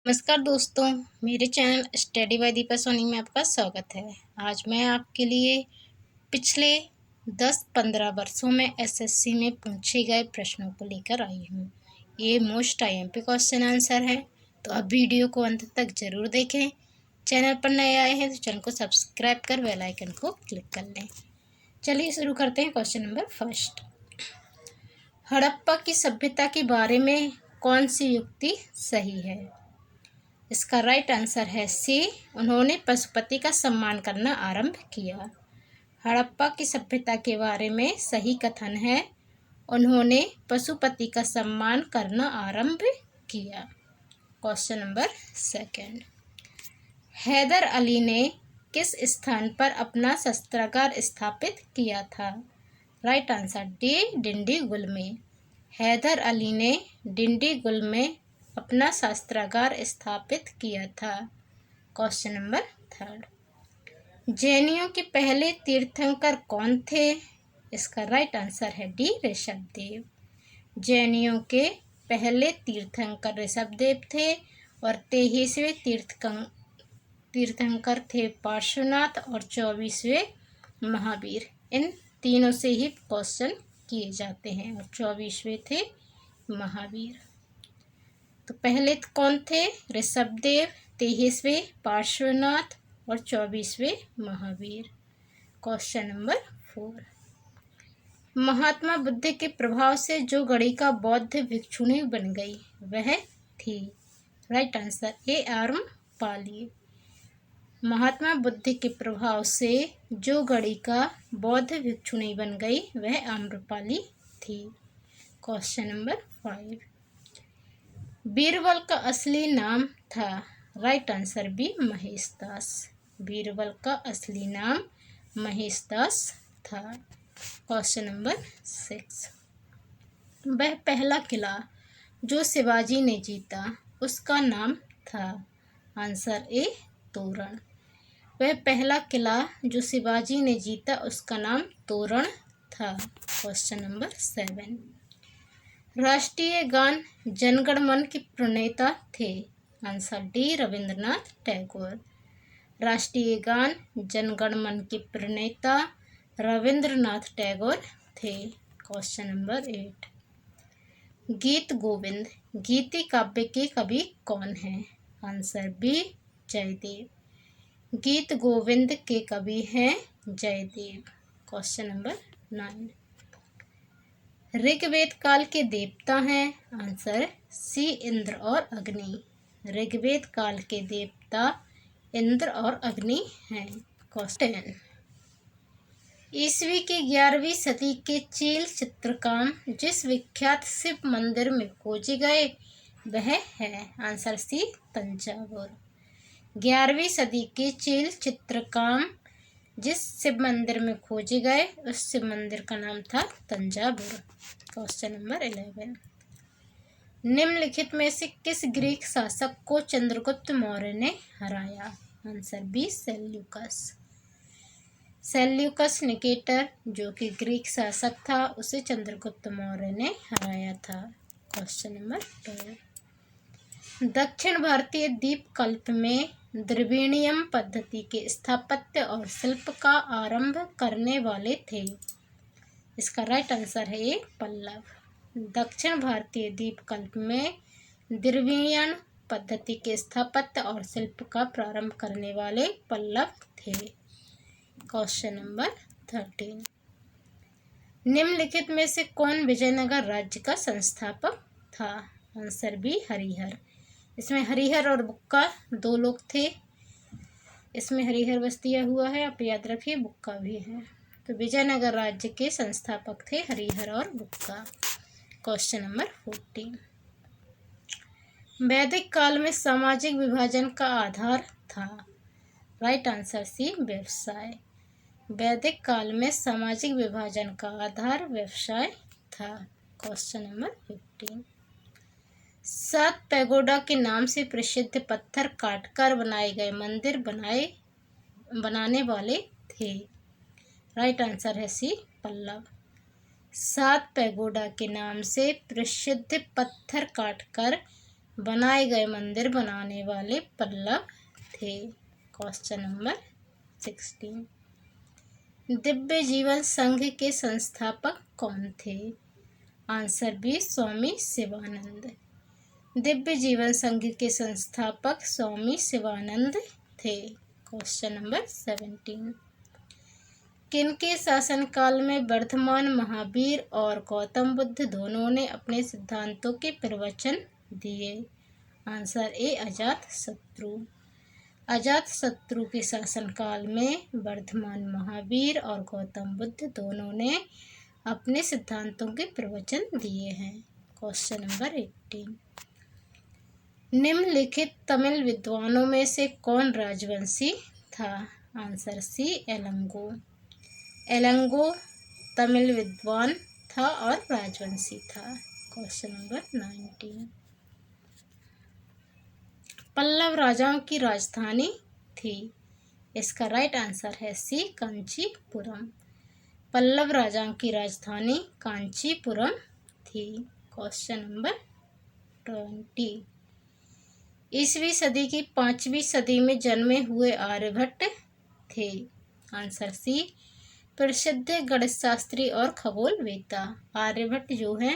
नमस्कार दोस्तों, मेरे channel study by Deepa Soni में आपका स्वागत है। आज मैं आपके लिए पिछले 10-15 वर्षों में एसएससी में पूछे गए प्रश्नों को लेकर आई हूँ। ये मोस्ट आईएमपी क्वेश्चन आंसर है, तो अब वीडियो को अंत तक ज़रूर देखें। चैनल पर नए आए हैं तो चैनल को सब्सक्राइब कर बेल आइकन को क्लिक कर लें। चलिए शुरू करते हैं। क्वेश्चन नंबर फर्स्ट, हड़प्पा की सभ्यता के बारे में कौन सी युक्ति सही है? इसका राइट आंसर है सी, उन्होंने पशुपति का सम्मान करना आरंभ किया। हड़प्पा की सभ्यता के बारे में सही कथन है, उन्होंने पशुपति का सम्मान करना आरंभ किया। Question number second, Hyder Ali ने किस स्थान पर अपना शस्त्रागार स्थापित किया था? राइट आंसर डी, डिंडीगुल में। हैदर अली ने डिंडीगुल में अपना शस्त्रागार स्थापित किया था। क्वेश्चन नंबर थर्ड, जैनियों के पहले तीर्थंकर कौन थे? इसका राइट आंसर है डी, ऋषभदेव। जैनियों के पहले तीर्थंकर ऋषभदेव थे और 23वें तीर्थंकर थे पार्श्वनाथ और 24वें महावीर। इन तीनों से ही क्वेश्चन किए जाते हैं और 24वें थे महावीर। तो पहले कौन थे? ऋषभदेव, 23वें पार्श्वनाथ और 24वें महावीर। क्वेश्चन नंबर 4, महात्मा बुद्ध के प्रभाव से जो गणिका बौद्ध भिक्षुणी बन गई वह थी? Right answer A, Amrapali. Mahatma Buddha के प्रभाव से जो गणिका बौद्ध भिक्षुणी बन गई वह आम्रपाली थी। क्वेश्चन नंबर 5, बीरबल का असली नाम था? Right answer B, Maheshdas. Birbal का असली नाम महेशदास था। क्वेश्चन नंबर 6, वह पहला किला जो शिवाजी ने जीता उसका नाम था? आंसर ए, तोरण। वह पहला किला जो शिवाजी ने जीता उसका नाम तोरण था। क्वेश्चन नंबर 7, राष्ट्रीय गान जनगण मन के प्रणेता थे? Answer D, Rabindranath Tagore. राष्ट्रीय गान जनगण मन के प्रणेता रविंद्रनाथ टैगोर थे। क्वेश्चन नंबर 8, गीत गोविंद गीति काव्य के कवि कौन हैं? Answer B, Jayadev. गीत गोविंद के कवि हैं जयदेव। क्वेश्चन नंबर 9, ऋग्वेद काल के देवता हैं? आंसर सी, इंद्र और अग्नि। ऋग्वेद काल के देवता इंद्र और अग्नि हैं। क्वेश्चन, ईस्वी के 11वीं सदी के चील चित्रकार जिस विख्यात शिव मंदिर में खोजे गए वह है? Answer C, Thanjavur. 11वीं सदी के चील चित्रकार जिस शिव मंदिर में खोजे गए उस शिव मंदिर का नाम था तंजावुर। क्वेश्चन नंबर 11, निम्नलिखित में से किस ग्रीक शासक को चंद्रगुप्त मौर्य ने हराया? Answer B, Seleucus. Seleucus Nicator जो कि ग्रीक शासक था उसे चंद्रगुप्त मौर्य ने हराया था। क्वेश्चन नंबर 12, दक्षिण भारतीय द्वीपकल्प में द्रविड़ियम पद्धति के स्थापत्य और शिल्प का आरंभ करने वाले थे? इसका राइट आंसर है ए, पल्लव। दक्षिण भारतीय द्वीपकल्प में द्रविड़ियन पद्धति के स्थापत्य और शिल्प का प्रारंभ करने वाले पल्लव थे। क्वेश्चन नंबर 13, निम्नलिखित में से कौन विजयनगर राज्य का संस्थापक था? Answer B, Harihara. इसमें हरिहर और बुक्का दो लोग थे। इसमें हरिहर बस दिया हुआ है, आप याद रखिए, बुक्का भी है। तो विजयनगर राज्य के संस्थापक थे हरिहर और बुक्का। क्वेश्चन नंबर 14, वैदिक काल में सामाजिक विभाजन का आधार था? राइट आंसर सी, व्यवसाय। वैदिक काल में सामाजिक विभाजन का आधार व्यवसाय था। क्वेश्चन नंबर 15, 7 पैगोडा के नाम से प्रसिद्ध पत्थर काटकर बनाए गए मंदिर बनाने वाले थे? राइट आंसर है सी, पल्लव। 7 पैगोडा के नाम से प्रसिद्ध पत्थर काटकर बनाए गए मंदिर बनाने वाले पल्लव थे। Question number 16। दिव्य जीवन संघ के संस्थापक कौन थे? आंसर बी स्वामी शिवानंद। दिव्य जीवन संघ के संस्थापक स्वामी शिवानंद थे। Question number 17। किनके शासनकाल में वर्धमान महावीर और गौतम बुद्ध दोनों ने अपने सिद्धांतों के प्रवचन दिए? Answer A Ajatashatru. अजातशत्रु के शासनकाल में वर्धमान महावीर और गौतम बुद्ध दोनों ने अपने सिद्धांतों के प्रवचन दिए हैं। Question number 18। निम्नलिखित तमिल विद्वानों में से कौन राजवंशी था? Answer C Ilango. एलंगो तमिल विद्वान था और राजवंशी था। Question number 19। पल्लव राजाओं की राजधानी थी? इसका राइट आंसर है सी कांचीपुरम। पल्लव राजाओं की राजधानी कांचीपुरम थी। Question number 20। ईसवी सदी की 5वीं सदी में जन्मे हुए आर्यभट्ट थे? आंसर सी प्रसिद्ध गणित शास्त्री और खगोलवेत्ता। आर्यभट्ट जो हैं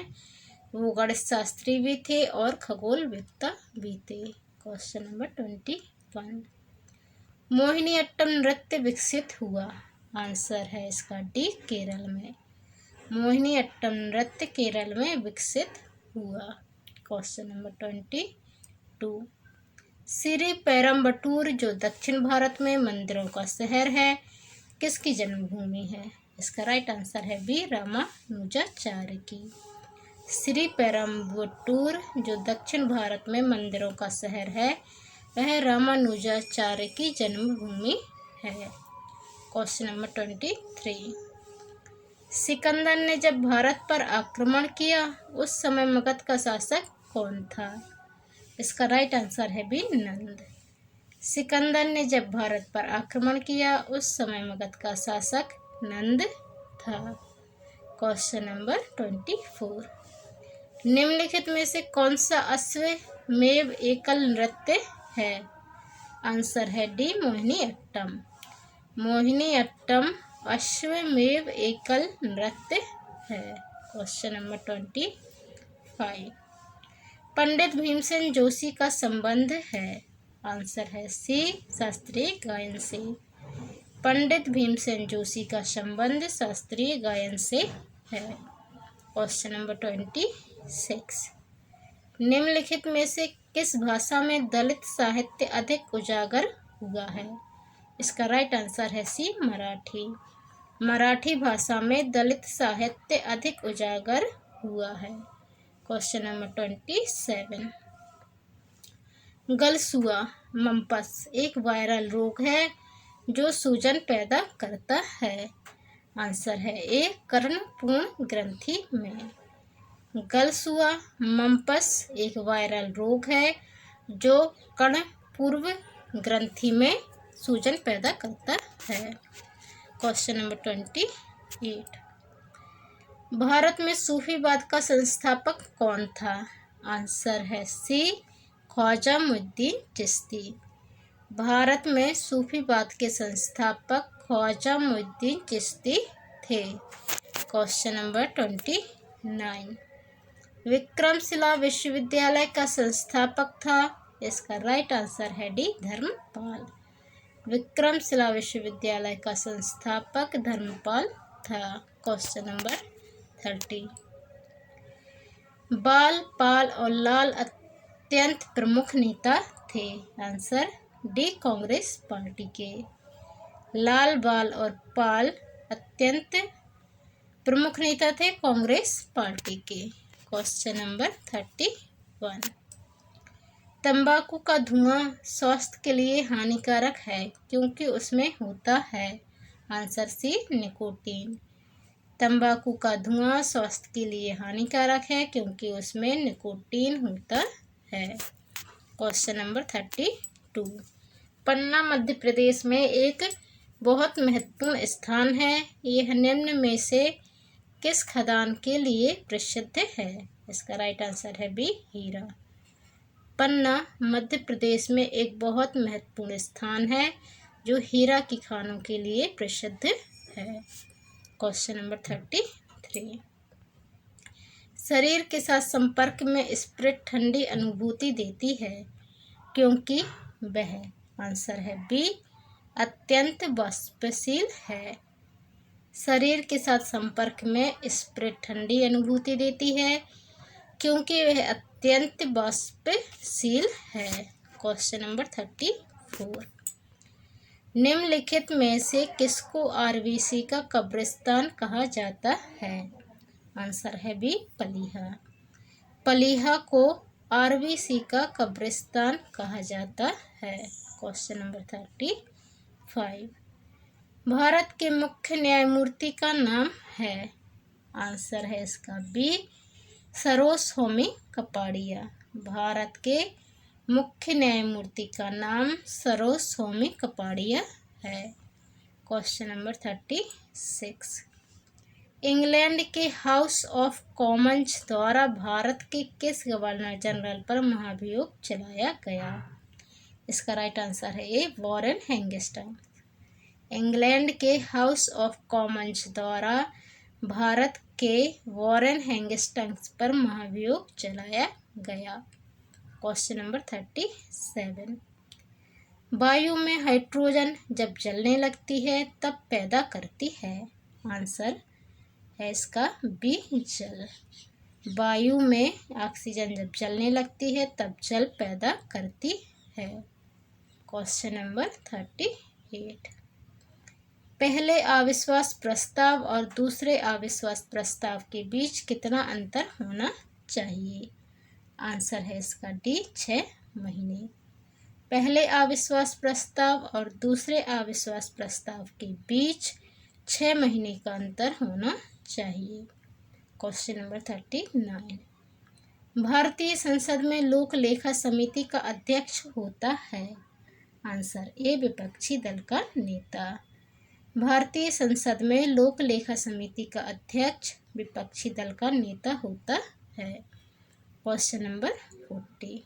वो गणित शास्त्री भी थे और खगोलवेत्ता भी थे। Question number 21। मोहिनीअट्टम नृत्य विकसित हुआ? आंसर है इसका डी केरल में। मोहिनीअट्टम नृत्य केरल में विकसित हुआ। Question number 22। श्री पेरम्बटूर जो दक्षिण भारत में मंदिरों का शहर है किसकी जन्मभूमि है? इसका राइट आंसर है बी रामानुजाचार्य की। श्री पेरम्बटूर जो दक्षिण भारत में मंदिरों का शहर है वह रामानुजाचार्य की जन्मभूमि है। Question number 23। सिकंदर ने जब भारत पर आक्रमण किया उस समय मगध का शासक कौन था? इसका राइट आंसर है बी नंद। सिकंदर ने जब भारत पर आक्रमण किया उस समय मगध का शासक नंद था। Question number 24। निम्नलिखित में से कौन सा अश्वमेव एकल नृत्य है? आंसर है डी मोहिनीअट्टम। मोहिनीअट्टम अश्वमेव एकल नृत्य है। Question number 25। पंडित भीमसेन जोशी का संबंध है? आंसर है सी शास्त्रीय गायन से। पंडित भीमसेन जोशी का संबंध शास्त्रीय गायन से है। Question number 26। निम्नलिखित में से किस भाषा में दलित साहित्य अधिक उजागर हुआ है? इसका राइट आंसर है सी मराठी। मराठी भाषा में दलित साहित्य अधिक उजागर हुआ है। Question number 27। गलसुआ मम्पस एक वायरल रोग है जो सूजन पैदा करता है। आंसर है ए कर्णपूर्ण ग्रंथि में। गलसुआ मम्पस एक वायरल रोग है जो कर्णपूर्व ग्रंथि में सूजन पैदा करता है। Question number 28। भारत में सूफीवाद का संस्थापक कौन था? आंसर है सी ख्वाजा मुइनुद्दीन चिश्ती। भारत में सूफीवाद के संस्थापक ख्वाजा मुइनुद्दीन चिश्ती थे। Question number 29। विक्रमशिला विश्वविद्यालय का संस्थापक था? इसका राइट आंसर है डी धर्मपाल। विक्रमशिला विश्वविद्यालय का संस्थापक धर्मपाल था। Question number 30। बाल पाल और लाल अत्यंत प्रमुख नेता थे। आंसर डी कांग्रेस पार्टी के। लाल बाल और पाल अत्यंत प्रमुख नेता थे कांग्रेस पार्टी के। Question number 31। तंबाकू का धुआं स्वास्थ्य के लिए हानिकारक है क्योंकि उसमें होता है? Answer C nicotine. तंबाकू का धुआं स्वास्थ्य के लिए हानिकारक है क्योंकि उसमें निकोटीन होता है। Question number 32। पन्ना मध्य प्रदेश में एक बहुत महत्वपूर्ण स्थान है। यह निम्न में से किस खदान के लिए प्रसिद्ध है? इसका राइट आंसर है बी हीरा। पन्ना मध्य प्रदेश में एक बहुत महत्वपूर्ण स्थान है जो हीरा की खानों के लिए प्रसिद्ध है। Question number 33। शरीर के साथ संपर्क में स्प्रिट ठंडी अनुभूति देती है क्योंकि वह, आंसर है बी, अत्यंत वाष्पशील है। शरीर के साथ संपर्क में स्प्रिट ठंडी अनुभूति देती है क्योंकि वह अत्यंत वाष्पशील है। Question number 34। निम्नलिखित में से किसको आरबीसी का कब्रिस्तान कहा जाता है? आंसर है बी, पलीहा। पलीहा को आरबीसी का कब्रिस्तान कहा जाता है। Question number 35। भारत के मुख्य न्यायमूर्ति का नाम है? आंसर है इसका बी, सरोज कपाड़िया। भारत के मुख्य न्यायमूर्ति का नाम सरोज कपाड़िया है। Question number 36। इंग्लैंड के हाउस ऑफ कॉमन्स द्वारा भारत के किस गवर्नर जनरल पर महाभियोग चलाया गया? इसका राइट आंसर है ए, वॉरेन हेस्टिंग्स। इंग्लैंड के हाउस ऑफ कॉमन्स द्वारा भारत के वॉरेन हेस्टिंग्स पर महाभियोग चलाया गया। Question number 37। वायु में हाइड्रोजन जब जलने लगती है तब पैदा करती है? आंसर है इसका बी, जल। वायु में ऑक्सीजन जब जलने लगती है तब जल पैदा करती है। Question number 38। पहले अविश्वास प्रस्ताव और दूसरे अविश्वास प्रस्ताव के बीच कितना अंतर होना चाहिए? आंसर है इसका डी, 6 महीने। पहले अविश्वास प्रस्ताव और दूसरे अविश्वास प्रस्ताव के बीच 6 महीने का अंतर होना चाहिए। Question number 39। भारतीय संसद में लोक लेखा समिति का अध्यक्ष होता है? आंसर ए, विपक्षी दल का नेता। भारतीय संसद में लोक लेखा समिति का अध्यक्ष विपक्षी दल का नेता होता है। Question number 40।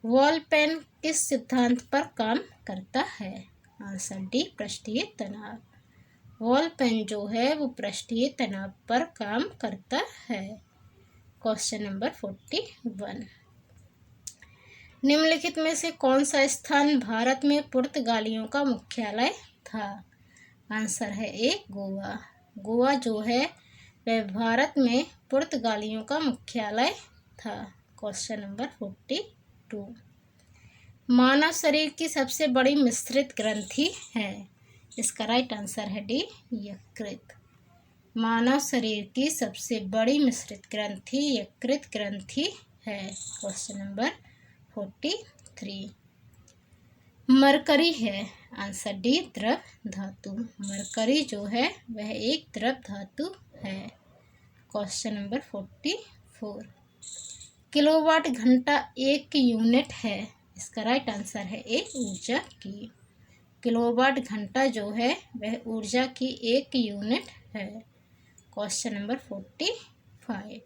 वॉल पेन किस सिद्धांत पर काम करता है? आंसर डी, पृष्ठीय तनाव। वॉल पेन जो है वो पृष्ठीय तनाव पर काम करता है। Question number 41। निम्नलिखित में से कौन सा स्थान भारत में पुर्तगालियों का मुख्यालय था? आंसर है ए, गोवा। गोवा जो है वह भारत में पुर्तगालियों का मुख्यालय था। Question number 42। मानव शरीर की सबसे बड़ी मिश्रित ग्रंथि है? इसका राइट आंसर है डी, यकृत। मानव शरीर की सबसे बड़ी मिश्रित ग्रंथि यकृत ग्रंथि है। Question number 43। मरकरी है? आंसर डी, द्रव धातु। मरकरी जो है वह एक द्रव धातु है। Question number 44। किलोवाट घंटा एक यूनिट है? इसका राइट आंसर है ए, ऊर्जा की। किलोवाट घंटा जो है वह ऊर्जा की एक यूनिट है। Question number 45।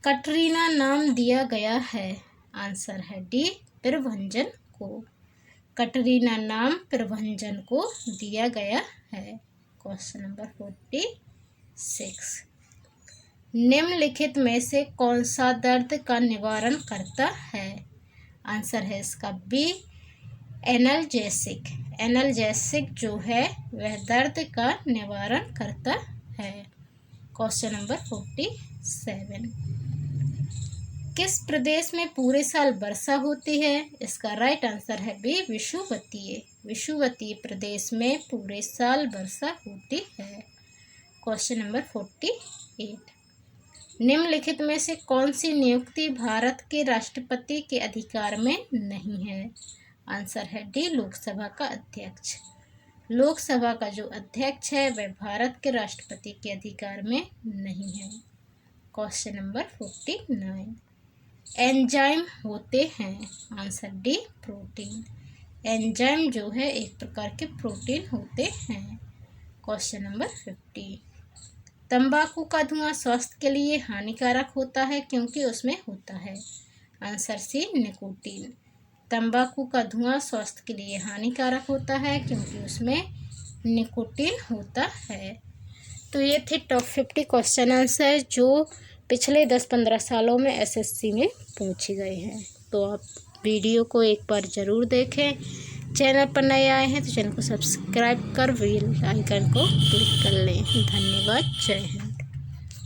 कटरीना नाम दिया गया है? आंसर है डी, प्रभंजन को। कटरीना नाम प्रभंजन को दिया गया है। Question number 46। निम्नलिखित में से कौन सा दर्द का निवारण करता है? आंसर है इसका बी, एनाल्जेसिक। एनाल्जेसिक जो है वह दर्द का निवारण करता है। Question number 47। किस प्रदेश में पूरे साल वर्षा होती है? इसका राइट आंसर है बी, विषुवतीय। विषुवतीय प्रदेश में पूरे साल वर्षा होती है। Question number 48। निम्नलिखित में से कौन सी नियुक्ति भारत के राष्ट्रपति के अधिकार में नहीं है? आंसर है डी, लोकसभा का अध्यक्ष। लोकसभा का जो अध्यक्ष है वह भारत के राष्ट्रपति के अधिकार में नहीं है। Question number 49। एंजाइम होते हैं? Answer D, protein. एंजाइम जो है एक प्रकार के प्रोटीन होते हैं। Question number 50। तंबाकू का धुआं स्वास्थ्य के लिए हानिकारक होता है क्योंकि उसमें होता है आंसर सी निकोटीन। तंबाकू का धुआं स्वास्थ्य के लिए हानिकारक होता है क्योंकि उसमें निकोटीन होता है। तो ये थे टॉप 50 क्वेश्चन आंसर जो पिछले 10-15 सालों में एसएससी में पूछे गए हैं। तो आप वीडियो को एक बार ज़रूर देखें। चैनल पर नए आए हैं तो चैनल को सब्सक्राइब कर बेल आइकन को क्लिक कर लें। धन्यवाद। जय हिंद।